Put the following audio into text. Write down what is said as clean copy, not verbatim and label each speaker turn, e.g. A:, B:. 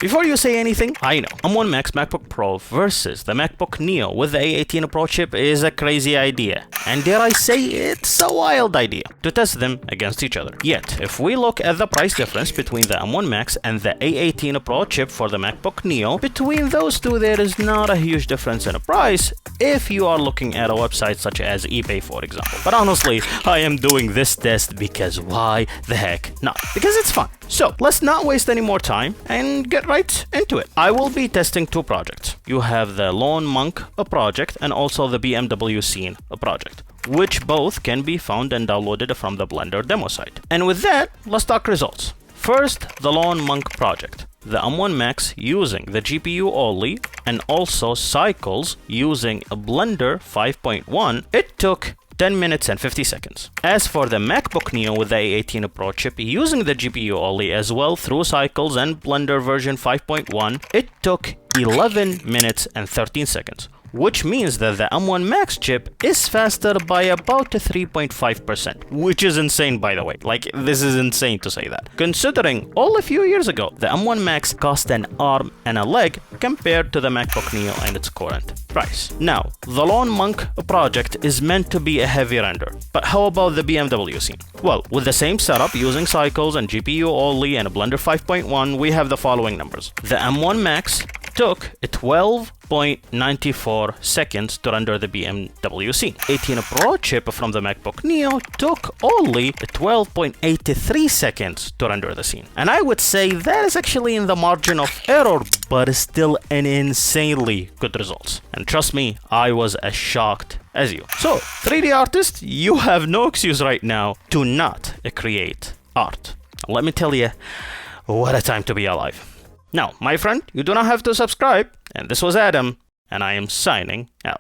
A: Before you say anything, I know M1 Max MacBook Pro versus the MacBook Neo with the A18 Pro chip is a crazy idea, and dare I say it's a wild idea to test them against each other. Yet, if we look at the price difference between the M1 Max and the A18 Pro chip for the MacBook Neo, between those two there is not a huge difference in price if you are looking at a website such as eBay, for example. But honestly, I am doing this test because why the heck not? Because it's fun. So let's not waste any more time and get right into it. I will be testing two projects. You have the Lone Monk project and also the BMW Scene project, which both can be found and downloaded from the Blender demo site. And with that, let's talk results. First, the Lone Monk project. The M1 Max using the GPU only and also cycles using a Blender 5.1, it took 10 minutes and 50 seconds. As for the MacBook Neo with the A18 Pro chip using the GPU only as well through cycles and Blender version 5.1, it took 11 minutes and 13 seconds. Which means that the M1 Max chip is faster by about 3.5%, which is insane, by the way. Like, this is insane to say that. Considering all a few years ago, the M1 Max cost an arm and a leg compared to the MacBook Neo and its current price. Now, the Lone Monk project is meant to be a heavy render, but how about the BMW Scene? Well, with the same setup using cycles and GPU only and a Blender 5.1, we have the following numbers. The M1 Max took 12.94 seconds to render the BMW Scene. 18 Pro chip from the MacBook Neo took only 12.83 seconds to render the scene. And I would say that is actually in the margin of error, but still an insanely good results. And trust me, I was as shocked as you. So, 3D artists, you have no excuse right now to not create art. Let me tell you, what a time to be alive. Now, my friend, you do not have to subscribe, and this was Adam, and I am signing out.